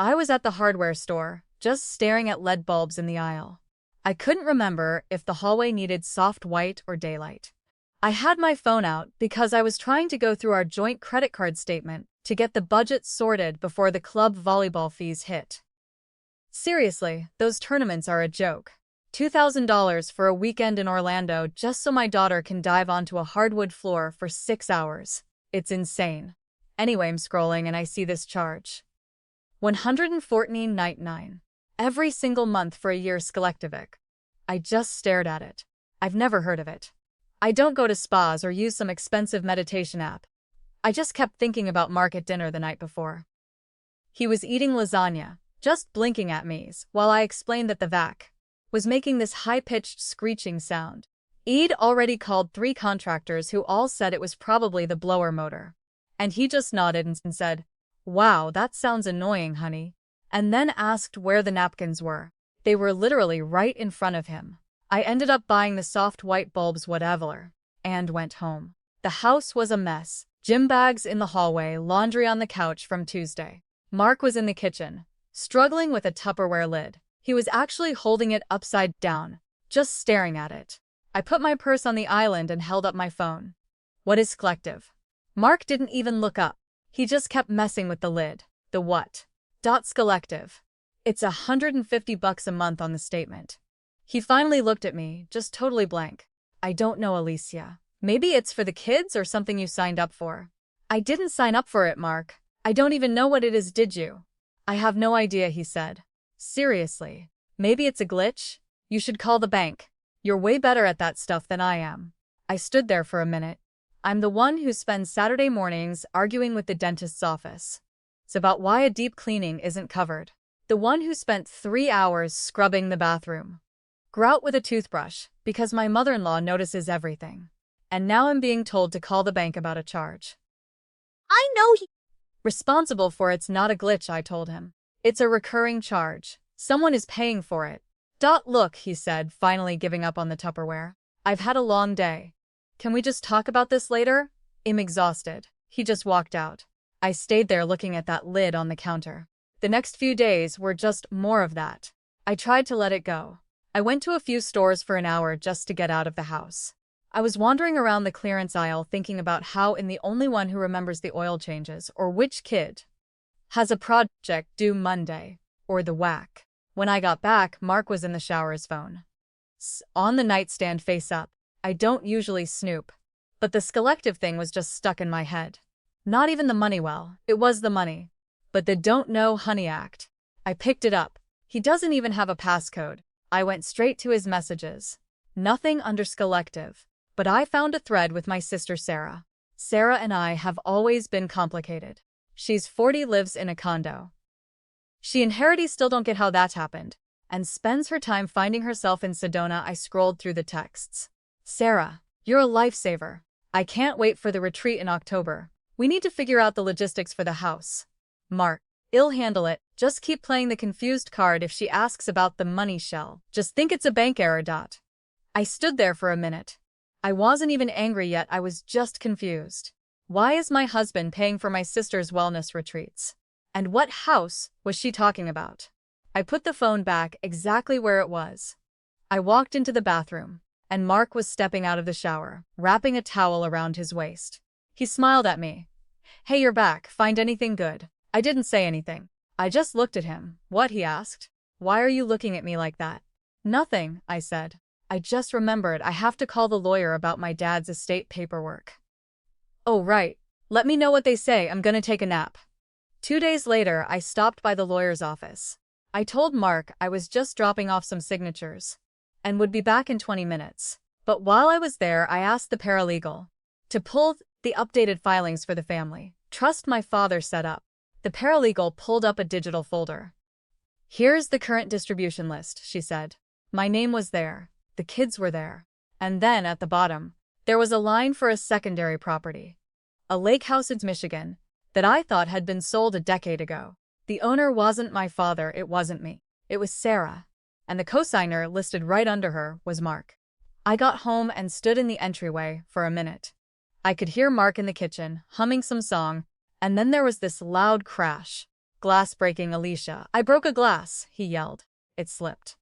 I was at the hardware store, just staring at LED bulbs in the aisle. I couldn't remember if the hallway needed soft white or daylight. I had my phone out because I was trying to go through our joint credit card statement to get the budget sorted before the club volleyball fees hit. Seriously, those tournaments are a joke. $2,000 for a weekend in Orlando just so my daughter can dive onto a hardwood floor for 6 hours. It's insane. Anyway, I'm scrolling and I see this charge. $114.99. Every single month for a year Skelectivic. I just stared at it. I've never heard of it. I don't go to spas or use some expensive meditation app. I just kept thinking about Mark at dinner the night before. He was eating lasagna, just blinking at me while I explained that the vac was making this high-pitched screeching sound. He'd already called 3 contractors who all said it was probably the blower motor. And he just nodded and said, "Wow, that sounds annoying, honey," and then asked where the napkins were. They were literally right in front of him. I ended up buying the soft white bulbs whatever, and went home. The house was a mess. Gym bags in the hallway, laundry on the couch from Tuesday. Mark was in the kitchen, struggling with a Tupperware lid. He was actually holding it upside down, just staring at it. I put my purse on the island and held up my phone. "What is Collective?" Mark didn't even look up. He just kept messing with the lid. "The what?" Collective. It's $150 a month on the statement. He finally looked at me, just totally blank. "I don't know, Alicia. Maybe it's for the kids or something you signed up for." "I didn't sign up for it, Mark. I don't even know what it is, did you?" "I have no idea," he said. "Seriously. Maybe it's a glitch? You should call the bank. You're way better at that stuff than I am." I stood there for a minute. I'm the one who spends Saturday mornings arguing with the dentist's office. It's about why a deep cleaning isn't covered. The one who spent 3 hours scrubbing the bathroom. Grout with a toothbrush, because my mother-in-law notices everything. And now I'm being told to call the bank about a charge. I know he Responsible for it's not a glitch, I told him. It's a recurring charge. Someone is paying for it. Look, he said, finally giving up on the Tupperware. "I've had a long day. Can we just talk about this later? I'm exhausted." He just walked out. I stayed there looking at that lid on the counter. The next few days were just more of that. I tried to let it go. I went to a few stores for an hour just to get out of the house. I was wandering around the clearance aisle thinking about how I'm the only one who remembers the oil changes or which kid has a project due Monday, or the whack. When I got back, Mark was in the shower, his phone on the nightstand face up. I don't usually snoop, but the Skellective thing was just stuck in my head. Not even the money, well, it was the money, but the Don't Know Honey Act. I picked it up. He doesn't even have a passcode. I went straight to his messages. Nothing under Skellective, but I found a thread with my sister Sarah. Sarah and I have always been complicated. She's 40, lives in a condo. She inherited, still don't get how that happened, and spends her time finding herself in Sedona. I scrolled through the texts. "Sarah, you're a lifesaver. I can't wait for the retreat in October. We need to figure out the logistics for the house." Mark, "I'll handle it. Just keep playing the confused card if she asks about the money shell. Just think it's a bank error. I stood there for a minute. I wasn't even angry yet, I was just confused. Why is my husband paying for my sister's wellness retreats? And what house was she talking about? I put the phone back exactly where it was. I walked into the bathroom, and Mark was stepping out of the shower, wrapping a towel around his waist. He smiled at me. "Hey, you're back. Find anything good?" I didn't say anything. I just looked at him. "What?" he asked. "Why are you looking at me like that?" "Nothing," I said. "I just remembered I have to call the lawyer about my dad's estate paperwork." "Oh, right. Let me know what they say. I'm gonna take a nap." 2 days later, I stopped by the lawyer's office. I told Mark I was just dropping off some signatures and would be back in 20 minutes. But while I was there, I asked the paralegal to pull the updated filings for the family trust my father set up. The paralegal pulled up a digital folder. "Here's the current distribution list," she said. My name was there. The kids were there. And then, at the bottom, there was a line for a secondary property. A lake house in Michigan that I thought had been sold a decade ago. The owner wasn't my father, it wasn't me. It was Sarah. And the cosigner listed right under her was Mark. I got home and stood in the entryway for a minute. I could hear Mark in the kitchen, humming some song, and then there was this loud crash. Glass breaking, Alicia. I broke a glass, he yelled. It slipped.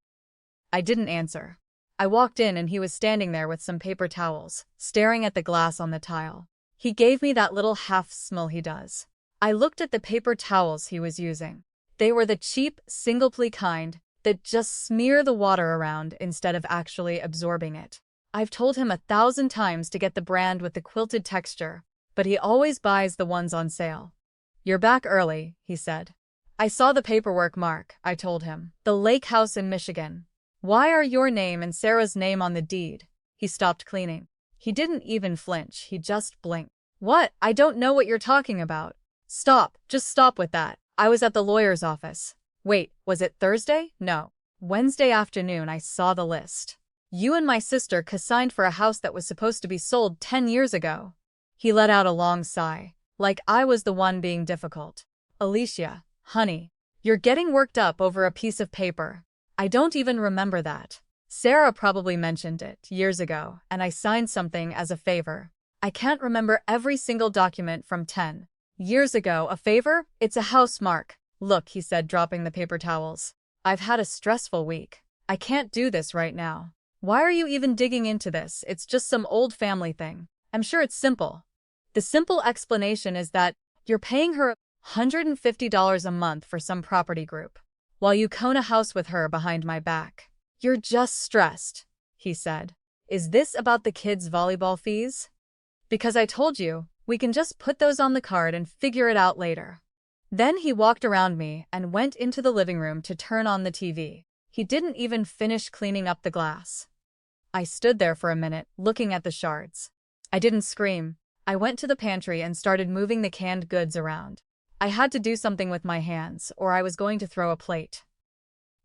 I didn't answer. I walked in and he was standing there with some paper towels, staring at the glass on the tile. He gave me that little half smile he does. I looked at the paper towels he was using. They were the cheap, single-ply kind that just smear the water around instead of actually absorbing it. I've told him 1,000 times to get the brand with the quilted texture, but he always buys the ones on sale. You're back early, he said. I saw the paperwork, Mark, I told him. The lake house in Michigan. Why are your name and Sarah's name on the deed? He stopped cleaning. He didn't even flinch, he just blinked. What? I don't know what you're talking about. Stop, just stop with that. I was at the lawyer's office. Wait, was it Thursday? No. Wednesday afternoon I saw the list. You and my sister co-signed for a house that was supposed to be sold 10 years ago. He let out a long sigh, like I was the one being difficult. Alicia, honey, you're getting worked up over a piece of paper. I don't even remember that. Sarah probably mentioned it years ago, and I signed something as a favor. I can't remember every single document from 10 years ago. A favor? It's a house, Mark. Look, he said, dropping the paper towels. I've had a stressful week. I can't do this right now. Why are you even digging into this? It's just some old family thing. I'm sure it's simple. The simple explanation is that you're paying her $150 a month for some property group, while you own a house with her behind my back. You're just stressed, he said. Is this about the kids' volleyball fees? Because I told you, we can just put those on the card and figure it out later. Then he walked around me and went into the living room to turn on the TV. He didn't even finish cleaning up the glass. I stood there for a minute, looking at the shards. I didn't scream. I went to the pantry and started moving the canned goods around. I had to do something with my hands, or I was going to throw a plate.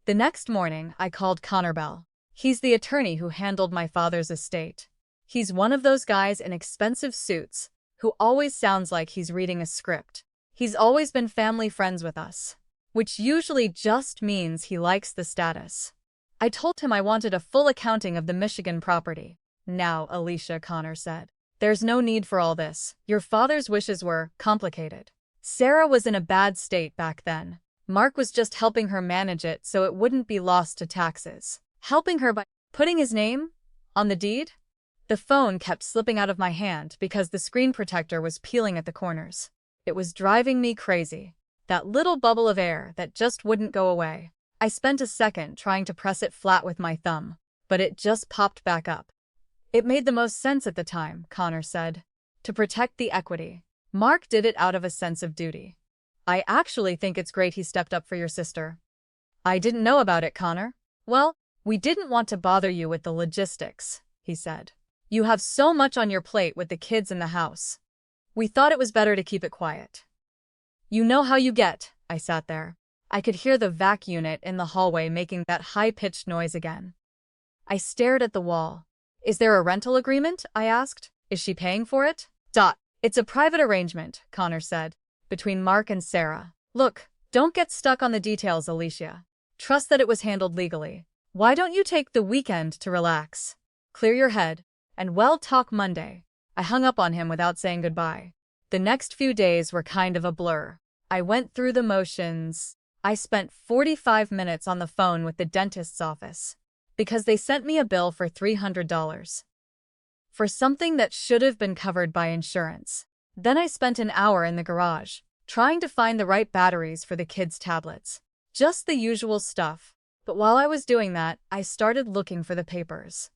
The next morning, I called Connor Bell. He's the attorney who handled my father's estate. He's one of those guys in expensive suits who always sounds like he's reading a script. He's always been family friends with us, which usually just means he likes the status. I told him I wanted a full accounting of the Michigan property. Now, Alicia, Connor said, there's no need for all this. Your father's wishes were complicated. Sarah was in a bad state back then. Mark was just helping her manage it so it wouldn't be lost to taxes. Helping her by putting his name on the deed? The phone kept slipping out of my hand because the screen protector was peeling at the corners. It was driving me crazy. That little bubble of air that just wouldn't go away. I spent a second trying to press it flat with my thumb, but it just popped back up. It made the most sense at the time, Connor said. To protect the equity. Mark did it out of a sense of duty. I actually think it's great he stepped up for your sister. I didn't know about it, Connor. Well, we didn't want to bother you with the logistics, he said. You have so much on your plate with the kids in the house. We thought it was better to keep it quiet. You know how you get. I sat there. I could hear the vac unit in the hallway making that high-pitched noise again. I stared at the wall. Is there a rental agreement? I asked. Is she paying for it? It's a private arrangement, Connor said, between Mark and Sarah. Look, don't get stuck on the details, Alicia. Trust that it was handled legally. Why don't you take the weekend to relax? Clear your head, and we'll talk Monday. I hung up on him without saying goodbye. The next few days were kind of a blur. I went through the motions. I spent 45 minutes on the phone with the dentist's office because they sent me a bill for $300 for something that should have been covered by insurance. Then I spent an hour in the garage trying to find the right batteries for the kids' tablets. Just the usual stuff. But while I was doing that, I started looking for the papers.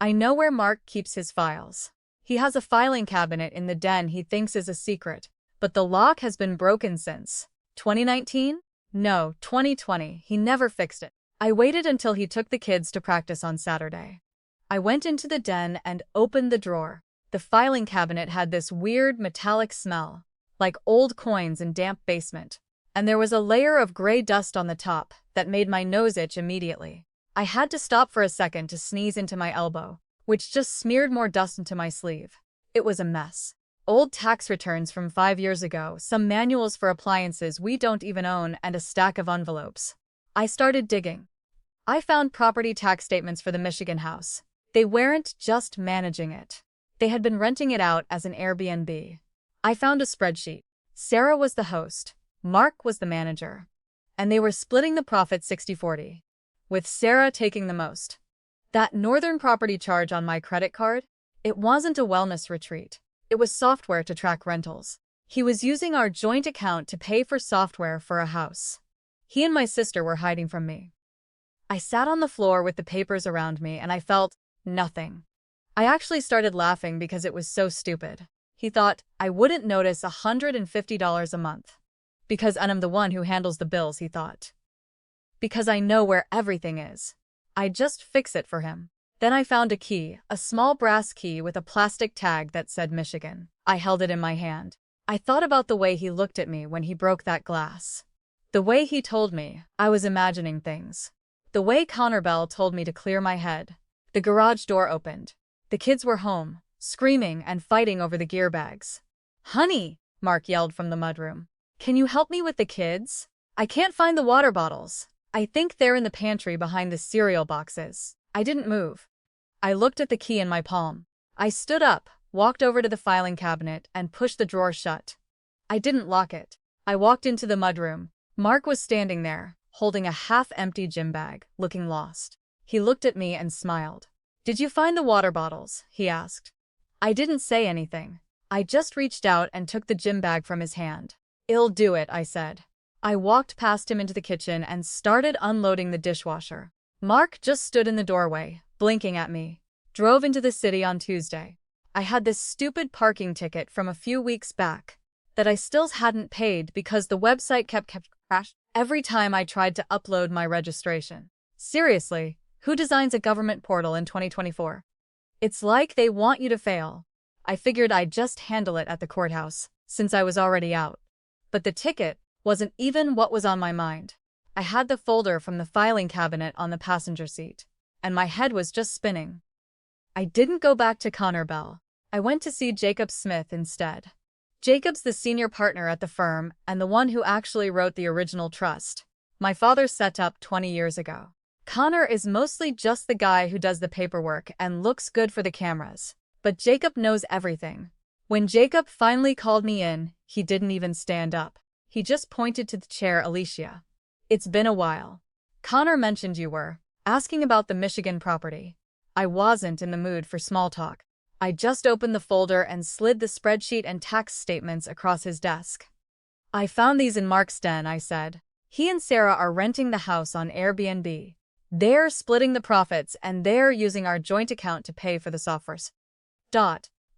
I know where Mark keeps his files. He has a filing cabinet in the den he thinks is a secret, but the lock has been broken since 2019? No, 2020. He never fixed it. I waited until he took the kids to practice on Saturday. I went into the den and opened the drawer. The filing cabinet had this weird metallic smell, like old coins in damp basement. And there was a layer of gray dust on the top that made my nose itch immediately. I had to stop for a second to sneeze into my elbow, which just smeared more dust into my sleeve. It was a mess. Old tax returns from 5 years ago, some manuals for appliances we don't even own, and a stack of envelopes. I started digging. I found property tax statements for the Michigan house. They weren't just managing it. They had been renting it out as an Airbnb. I found a spreadsheet. Sarah was the host. Mark was the manager, and they were splitting the profit 60-40, with Sarah taking the most. That northern property charge on my credit card? It wasn't a wellness retreat. It was software to track rentals. He was using our joint account to pay for software for a house. He and my sister were hiding from me. I sat on the floor with the papers around me and I felt nothing. I actually started laughing because it was so stupid. He thought I wouldn't notice $150 a month. Because I'm the one who handles the bills, he thought. Because I know where everything is. I just fix it for him. Then I found a key, a small brass key with a plastic tag that said Michigan. I held it in my hand. I thought about the way he looked at me when he broke that glass. The way he told me I was imagining things. The way Connor Bell told me to clear my head. The garage door opened. The kids were home, screaming and fighting over the gear bags. "Honey," Mark yelled from the mudroom. "Can you help me with the kids? I can't find the water bottles. I think they're in the pantry behind the cereal boxes." I didn't move. I looked at the key in my palm. I stood up, walked over to the filing cabinet, and pushed the drawer shut. I didn't lock it. I walked into the mudroom. Mark was standing there, holding a half-empty gym bag, looking lost. He looked at me and smiled. "Did you find the water bottles?" he asked. I didn't say anything. I just reached out and took the gym bag from his hand. "I'll do it," I said. I walked past him into the kitchen and started unloading the dishwasher. Mark just stood in the doorway, blinking at me. "Drove into the city on Tuesday. I had this stupid parking ticket from a few weeks back that I still hadn't paid because the website kept crashing every time I tried to upload my registration. Seriously, who designs a government portal in 2024? It's like they want you to fail." I figured I'd just handle it at the courthouse, since I was already out. But the ticket wasn't even what was on my mind. I had the folder from the filing cabinet on the passenger seat, and my head was just spinning. I didn't go back to Connor Bell. I went to see Jacob Smith instead. Jacob's the senior partner at the firm and the one who actually wrote the original trust my father set up 20 years ago. Connor is mostly just the guy who does the paperwork and looks good for the cameras. But Jacob knows everything. When Jacob finally called me in, he didn't even stand up. He just pointed to the chair. "Alicia, it's been a while. Connor mentioned you were asking about the Michigan property." I wasn't in the mood for small talk. I just opened the folder and slid the spreadsheet and tax statements across his desk. "I found these in Mark's den," I said. "He and Sarah are renting the house on Airbnb. They're splitting the profits and they're using our joint account to pay for the software."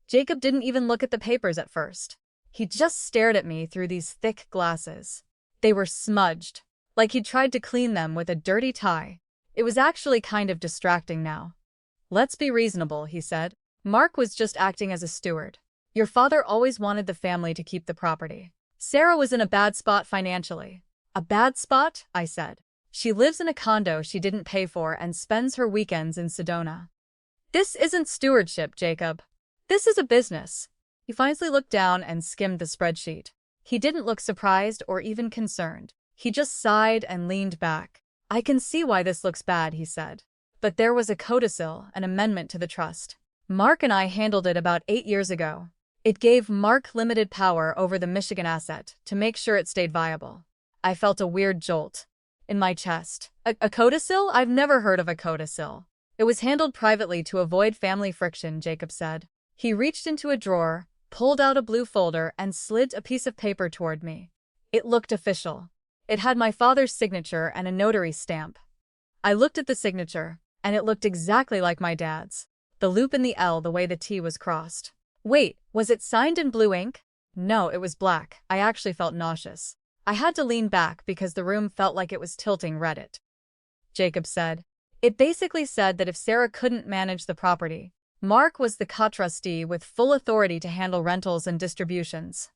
Jacob didn't even look at the papers at first. He just stared at me through these thick glasses. They were smudged, like he'd tried to clean them with a dirty tie. It was actually kind of distracting now. "Let's be reasonable," he said. "Mark was just acting as a steward. Your father always wanted the family to keep the property. Sarah was in a bad spot financially." "A bad spot?" I said. "She lives in a condo she didn't pay for and spends her weekends in Sedona." "This isn't stewardship, Jacob. This is a business." He finally looked down and skimmed the spreadsheet. He didn't look surprised or even concerned. He just sighed and leaned back. "I can see why this looks bad," he said. "But there was a codicil, an amendment to the trust. Mark and I handled it about 8 years ago. It gave Mark limited power over the Michigan asset to make sure it stayed viable." I felt a weird jolt in my chest. A codicil? I've never heard of a codicil." "It was handled privately to avoid family friction," Jacob said. He reached into a drawer, pulled out a blue folder, and slid a piece of paper toward me. It looked official. It had my father's signature and a notary stamp. I looked at the signature, and it looked exactly like my dad's. The loop in the L, the way the T was crossed. Wait, was it signed in blue ink? No, it was black. I actually felt nauseous. I had to lean back because the room felt like it was tilting. "Read it," Jacob said. "It basically said that if Sarah couldn't manage the property, Mark was the co-trustee with full authority to handle rentals and distributions."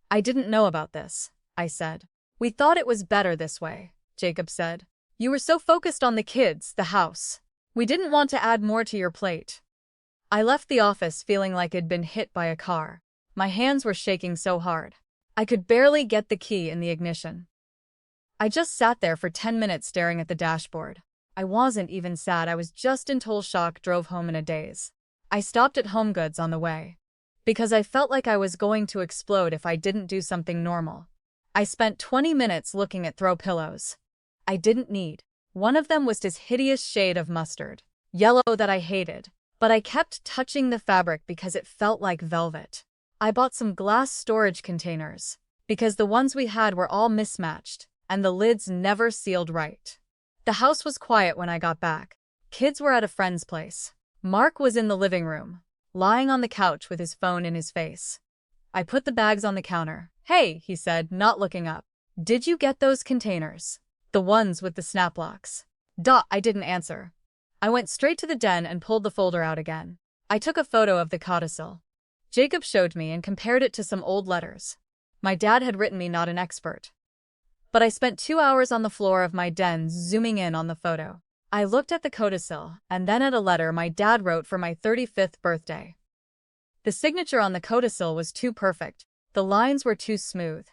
"I didn't know about this," I said. "We thought it was better this way," Jacob said. "You were so focused on the kids, the house. We didn't want to add more to your plate." I left the office feeling like I'd been hit by a car. My hands were shaking so hard. I could barely get the key in the ignition. I just sat there for 10 minutes staring at the dashboard. I wasn't even sad, I was just in total shock. Drove home in a daze. I stopped at Home Goods on the way, because I felt like I was going to explode if I didn't do something normal. I spent 20 minutes looking at throw pillows I didn't need. One of them was this hideous shade of mustard, yellow that I hated, but I kept touching the fabric because it felt like velvet. I bought some glass storage containers because the ones we had were all mismatched and the lids never sealed right. The house was quiet when I got back. Kids were at a friend's place. Mark was in the living room, lying on the couch with his phone in his face. I put the bags on the counter. "Hey," he said, not looking up. "Did you get those containers? The ones with the snap locks?" I didn't answer. I went straight to the den and pulled the folder out again. I took a photo of the codicil. Jacob showed me and compared it to some old letters. My dad had written me not an expert. But I spent 2 hours on the floor of my den zooming in on the photo. I looked at the codicil and then at a letter my dad wrote for my 35th birthday. The signature on the codicil was too perfect. The lines were too smooth.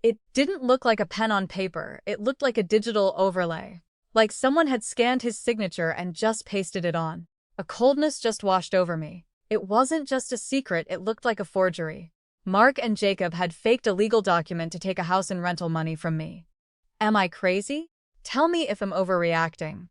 It didn't look like a pen on paper, it looked like a digital overlay. Like someone had scanned his signature and just pasted it on. A coldness just washed over me. It wasn't just a secret, it looked like a forgery. Mark and Jacob had faked a legal document to take a house and rental money from me. Am I crazy? Tell me if I'm overreacting.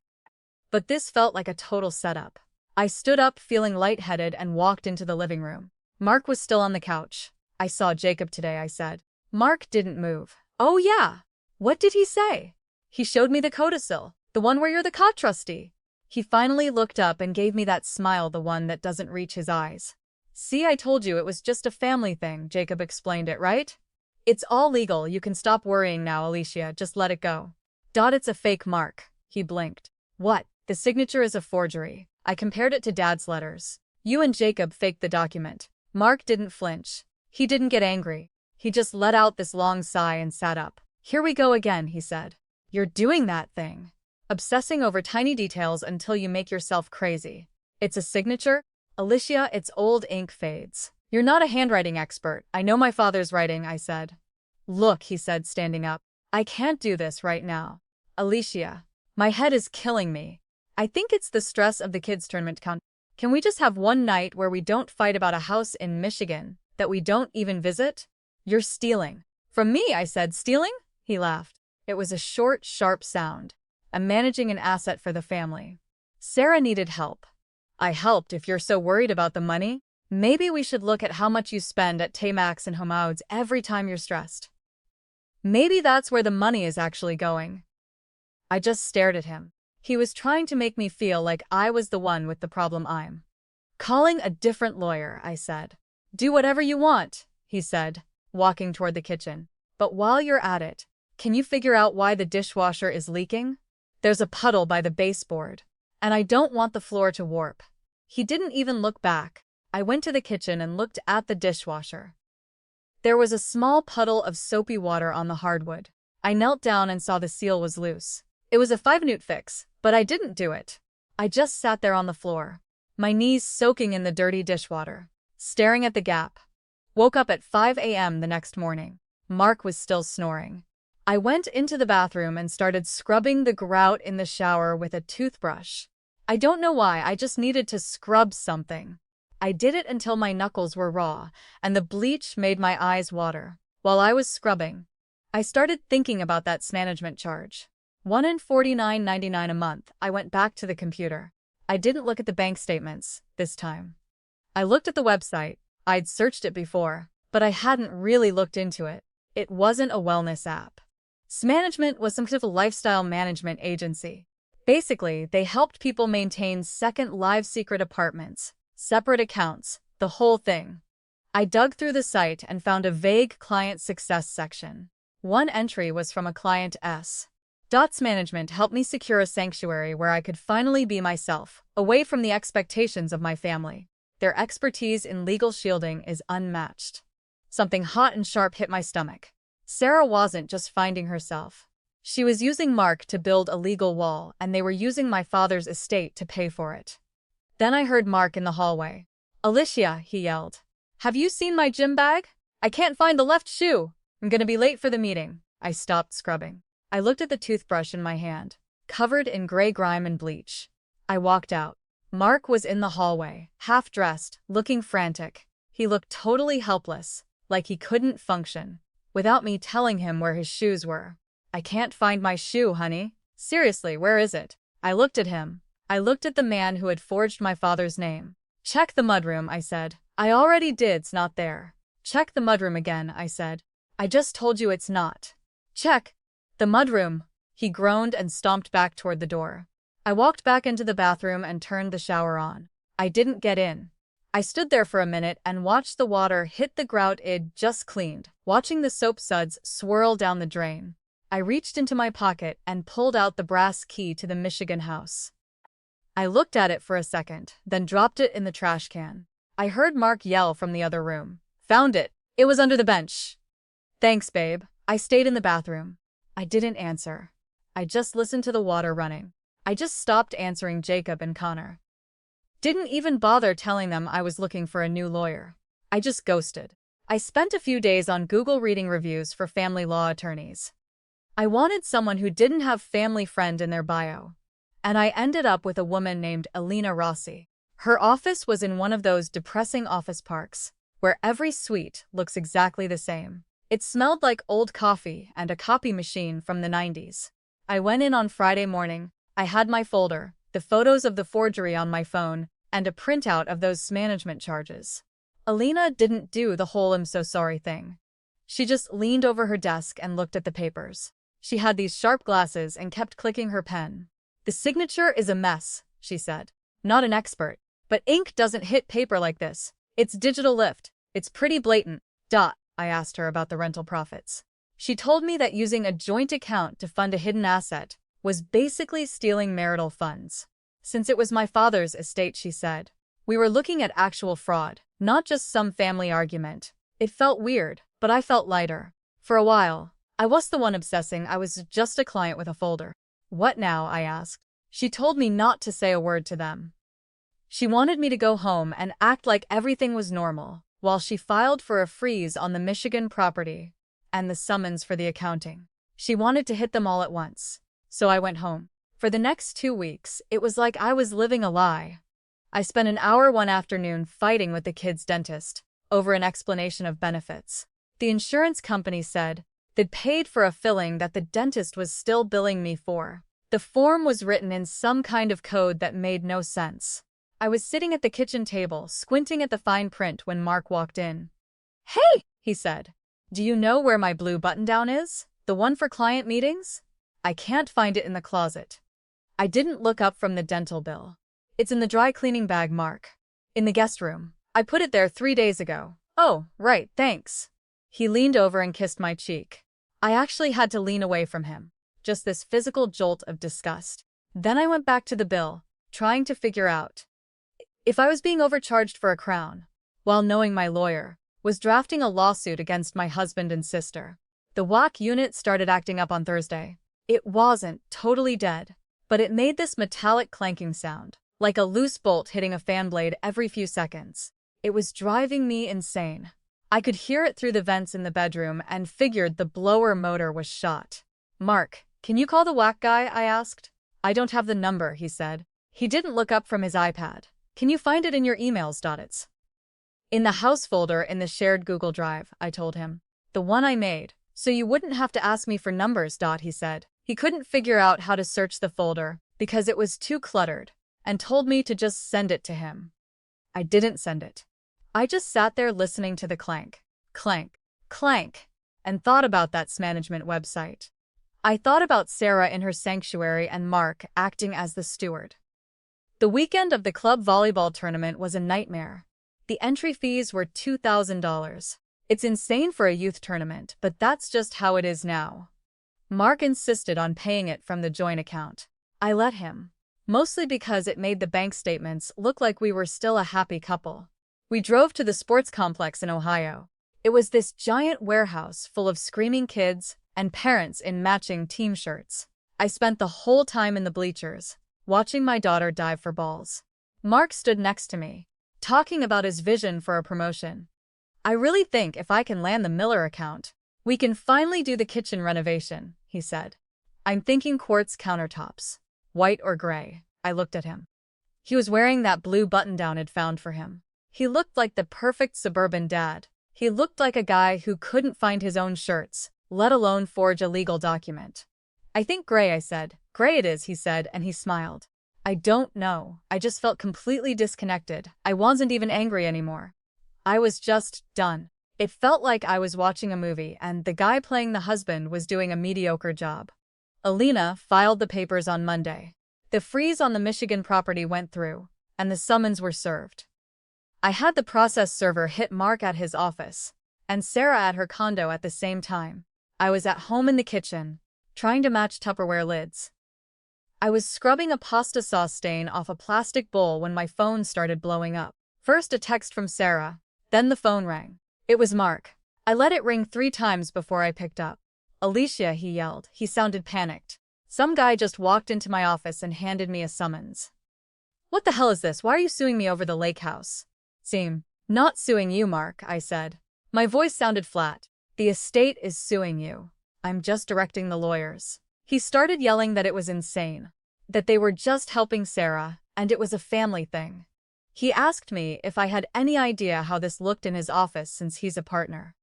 But this felt like a total setup. I stood up feeling lightheaded and walked into the living room. Mark was still on the couch. "I saw Jacob today," I said. Mark didn't move. "Oh yeah? What did he say?" "He showed me the codicil, the one where you're the cot trustee." He finally looked up and gave me that smile, the one that doesn't reach his eyes. "See, I told you it was just a family thing," Jacob explained it, "right? It's all legal, you can stop worrying now, Alicia, just let it go." It's a fake, Mark." He blinked. "What? The signature is a forgery." I compared it to Dad's letters. "You and Jacob faked the document." Mark didn't flinch. He didn't get angry. He just let out this long sigh and sat up. "Here we go again," he said. "You're doing that thing. Obsessing over tiny details until you make yourself crazy. It's a signature? Alicia, it's old ink fades. You're not a handwriting expert. I know my father's writing," I said. "Look," he said, standing up. "I can't do this right now. Alicia, my head is killing me. I think it's the stress of the kids' tournament count. Can we just have one night where we don't fight about a house in Michigan that we don't even visit?" "You're stealing." "From me," I said. "Stealing?" He laughed. It was a short, sharp sound. I'm managing an asset for the family. Sarah needed help. I helped. If you're so worried about the money, maybe we should look at how much you spend at Tamax and Homauds every time you're stressed. Maybe that's where the money is actually going. I just stared at him. He was trying to make me feel like I was the one with the problem. "I'm calling a different lawyer," I said. "Do whatever you want," he said, walking toward the kitchen. "But while you're at it, can you figure out why the dishwasher is leaking? There's a puddle by the baseboard, and I don't want the floor to warp." He didn't even look back. I went to the kitchen and looked at the dishwasher. There was a small puddle of soapy water on the hardwood. I knelt down and saw the seal was loose. It was a 5-minute fix, but I didn't do it. I just sat there on the floor, my knees soaking in the dirty dishwater, staring at the gap. Woke up at 5 a.m. the next morning. Mark was still snoring. I went into the bathroom and started scrubbing the grout in the shower with a toothbrush. I don't know why, I just needed to scrub something. I did it until my knuckles were raw, and the bleach made my eyes water. While I was scrubbing, I started thinking about that management charge. $149.99 a month. I went back to the computer. I didn't look at the bank statements this time. I looked at the website. I'd searched it before, but I hadn't really looked into it. It wasn't a wellness app. Management was some kind of lifestyle management agency. Basically, they helped people maintain second live secret apartments, separate accounts, the whole thing. I dug through the site and found a vague client success section. One entry was from a client S. Management helped me secure a sanctuary where I could finally be myself, away from the expectations of my family. Their expertise in legal shielding is unmatched. Something hot and sharp hit my stomach. Sarah wasn't just finding herself. She was using Mark to build a legal wall, and they were using my father's estate to pay for it. Then I heard Mark in the hallway. "Alicia," he yelled. "Have you seen my gym bag? I can't find the left shoe. I'm gonna be late for the meeting." I stopped scrubbing. I looked at the toothbrush in my hand, covered in gray grime and bleach. I walked out. Mark was in the hallway, half-dressed, looking frantic. He looked totally helpless, like he couldn't function. without me telling him where his shoes were. "I can't find my shoe, honey. Seriously, where is it?" I looked at him. I looked at the man who had forged my father's name. "Check the mudroom," I said. "I already did, it's not there." "Check the mudroom again," I said. "I just told you it's not." "Check the mudroom." He groaned and stomped back toward the door. I walked back into the bathroom and turned the shower on. I didn't get in. I stood there for a minute and watched the water hit the grout I'd just cleaned, watching the soap suds swirl down the drain. I reached into my pocket and pulled out the brass key to the Michigan house. I looked at it for a second, then dropped it in the trash can. I heard Mark yell from the other room. "Found it. It was under the bench." "Thanks, babe." I stayed in the bathroom. I didn't answer. I just listened to the water running. I just stopped answering Jacob and Connor. Didn't even bother telling them I was looking for a new lawyer. I just ghosted. I spent a few days on Google reading reviews for family law attorneys. I wanted someone who didn't have family friend in their bio. And I ended up with a woman named Alina Rossi. Her office was in one of those depressing office parks, where every suite looks exactly the same. It smelled like old coffee and a copy machine from the 90s. I went in on Friday morning. I had my folder, the photos of the forgery on my phone, and a printout of those management charges. Alina didn't do the whole "I'm so sorry" thing. She just leaned over her desk and looked at the papers. She had these sharp glasses and kept clicking her pen. "The signature is a mess," she said. "Not an expert, but ink doesn't hit paper like this. It's digital lift. It's pretty blatant." I asked her about the rental profits. She told me that using a joint account to fund a hidden asset was basically stealing marital funds. Since it was my father's estate, she said, we were looking at actual fraud, not just some family argument. It felt weird, but I felt lighter. For a while, I was the one obsessing. I was just a client with a folder. "What now?" I asked. She told me not to say a word to them. She wanted me to go home and act like everything was normal, while she filed for a freeze on the Michigan property and the summons for the accounting. She wanted to hit them all at once. So I went home. For the next 2 weeks, it was like I was living a lie. I spent an hour one afternoon fighting with the kid's dentist over an explanation of benefits. The insurance company said they'd paid for a filling that the dentist was still billing me for. The form was written in some kind of code that made no sense. I was sitting at the kitchen table, squinting at the fine print when Mark walked in. "Hey," he said. "Do you know where my blue button-down is? The one for client meetings?" "I can't find it in the closet." I didn't look up from the dental bill. "It's in the dry cleaning bag, Mark. In the guest room. I put it there 3 days ago." "Oh, right, thanks." He leaned over and kissed my cheek. I actually had to lean away from him. Just this physical jolt of disgust. Then I went back to the bill, trying to figure out if I was being overcharged for a crown, while knowing my lawyer was drafting a lawsuit against my husband and sister. The WAC unit started acting up on Thursday. It wasn't totally dead, but it made this metallic clanking sound, like a loose bolt hitting a fan blade every few seconds. It was driving me insane. I could hear it through the vents in the bedroom and figured the blower motor was shot. "Mark, can you call the WAC guy?" I asked. "I don't have the number," he said. He didn't look up from his iPad. "Can you find it in your emails?" "It's in the house folder in the shared Google Drive," I told him. "The one I made, so you wouldn't have to ask me for numbers." He said. He couldn't figure out how to search the folder because it was too cluttered, and told me to just send it to him. I didn't send it. I just sat there listening to the clank, clank, clank, and thought about that management website. I thought about Sarah in her sanctuary and Mark acting as the steward. The weekend of the club volleyball tournament was a nightmare. The entry fees were $2,000. It's insane for a youth tournament, but that's just how it is now. Mark insisted on paying it from the joint account. I let him, mostly because it made the bank statements look like we were still a happy couple. We drove to the sports complex in Ohio. It was this giant warehouse full of screaming kids and parents in matching team shirts. I spent the whole time in the bleachers, watching my daughter dive for balls. Mark stood next to me, talking about his vision for a promotion. "I really think if I can land the Miller account, we can finally do the kitchen renovation," he said. "I'm thinking quartz countertops. White or gray." I looked at him. He was wearing that blue button-down I'd found for him. He looked like the perfect suburban dad. He looked like a guy who couldn't find his own shirts, let alone forge a legal document. I think gray, I said. Gray it is, he said, and he smiled. I don't know. I just felt completely disconnected. I wasn't even angry anymore. I was just done. It felt like I was watching a movie and the guy playing the husband was doing a mediocre job. Alina filed the papers on Monday. The freeze on the Michigan property went through, and the summons were served. I had the process server hit Mark at his office, and Sarah at her condo at the same time. I was at home in the kitchen, trying to match Tupperware lids. I was scrubbing a pasta sauce stain off a plastic bowl when my phone started blowing up. First a text from Sarah, then the phone rang. It was Mark. I let it ring 3 times before I picked up. Alicia, he yelled. He sounded panicked. Some guy just walked into my office and handed me a summons. What the hell is this? Why are you suing me over the lake house? Not suing you, Mark, I said. My voice sounded flat. The estate is suing you. I'm just directing the lawyers. He started yelling that it was insane, that they were just helping Sarah, and it was a family thing. He asked me if I had any idea how this looked in his office since he's a partner.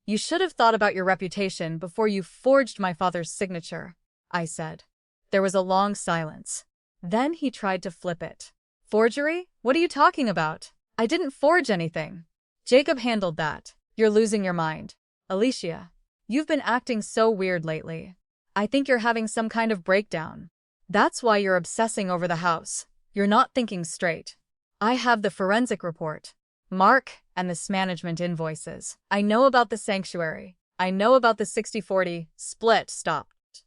You should have thought about your reputation before you forged my father's signature, I said. There was a long silence. Then he tried to flip it. Forgery? What are you talking about? I didn't forge anything. Jacob handled that. You're losing your mind. Alicia, you've been acting so weird lately. I think you're having some kind of breakdown. That's why you're obsessing over the house. You're not thinking straight. I have the forensic report, Mark, and the management invoices. I know about the sanctuary. I know about the 60-40 split. Stopped.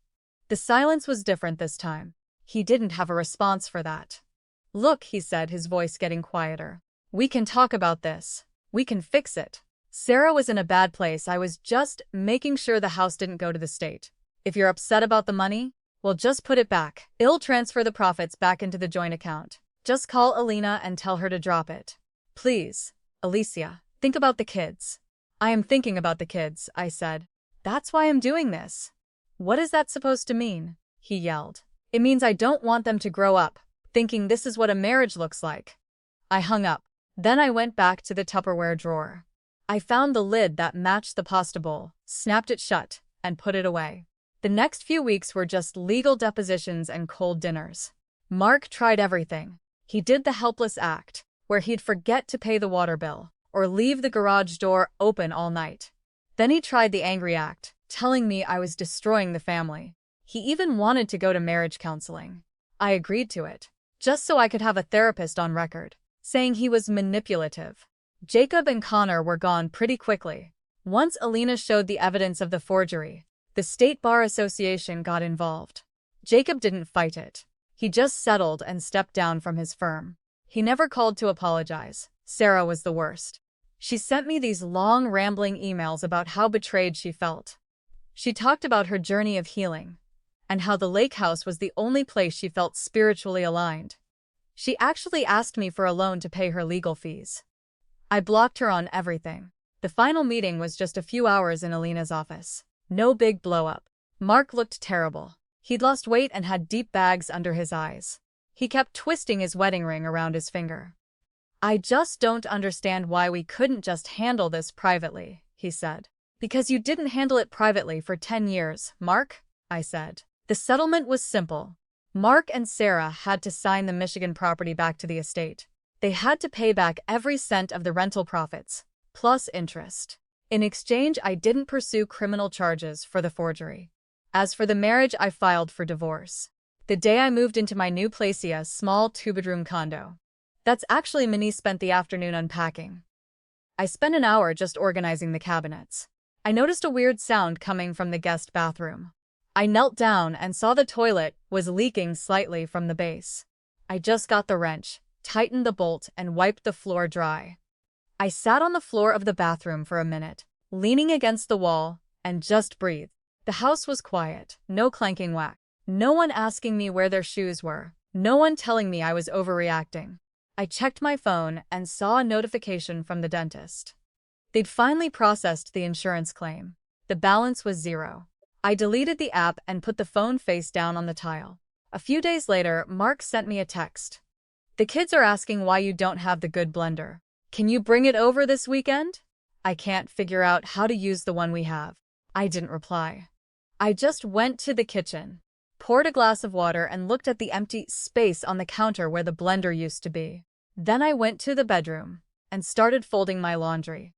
The silence was different this time. He didn't have a response for that. Look, he said, his voice getting quieter. We can talk about this. We can fix it. Sarah was in a bad place. I was just making sure the house didn't go to the state. If you're upset about the money, well, just put it back. I'll transfer the profits back into the joint account. Just call Alina and tell her to drop it. Please, Alicia, think about the kids. I am thinking about the kids, I said. That's why I'm doing this. What is that supposed to mean? He yelled. It means I don't want them to grow up thinking this is what a marriage looks like. I hung up. Then I went back to the Tupperware drawer. I found the lid that matched the pasta bowl, snapped it shut, and put it away. The next few weeks were just legal depositions and cold dinners. Mark tried everything. He did the helpless act, where he'd forget to pay the water bill, or leave the garage door open all night. Then he tried the angry act, telling me I was destroying the family. He even wanted to go to marriage counseling. I agreed to it, just so I could have a therapist on record, saying he was manipulative. Jacob and Connor were gone pretty quickly. Once Alina showed the evidence of the forgery, the State Bar Association got involved. Jacob didn't fight it. He just settled and stepped down from his firm. He never called to apologize. Sarah was the worst. She sent me these long, rambling emails about how betrayed she felt. She talked about her journey of healing, and how the lake house was the only place she felt spiritually aligned. She actually asked me for a loan to pay her legal fees. I blocked her on everything. The final meeting was just a few hours in Alina's office. No big blow-up. Mark looked terrible. He'd lost weight and had deep bags under his eyes. He kept twisting his wedding ring around his finger. I just don't understand why we couldn't just handle this privately, he said. Because you didn't handle it privately for 10 years, Mark, I said. The settlement was simple. Mark and Sarah had to sign the Michigan property back to the estate. They had to pay back every cent of the rental profits, plus interest. In exchange, I didn't pursue criminal charges for the forgery. As for the marriage, I filed for divorce. The day I moved into my new place, a small 2-bedroom condo. That's actually Minnie spent the afternoon unpacking. I spent an hour just organizing the cabinets. I noticed a weird sound coming from the guest bathroom. I knelt down and saw the toilet was leaking slightly from the base. I just got the wrench, tightened the bolt, and wiped the floor dry. I sat on the floor of the bathroom for a minute, leaning against the wall, and just breathed. The house was quiet, no clanking whack. No one asking me where their shoes were. No one telling me I was overreacting. I checked my phone and saw a notification from the dentist. They'd finally processed the insurance claim. The balance was 0. I deleted the app and put the phone face down on the tile. A few days later, Mark sent me a text. The kids are asking why you don't have the good blender. Can you bring it over this weekend? I can't figure out how to use the one we have. I didn't reply. I just went to the kitchen, poured a glass of water, and looked at the empty space on the counter where the blender used to be. Then I went to the bedroom and started folding my laundry.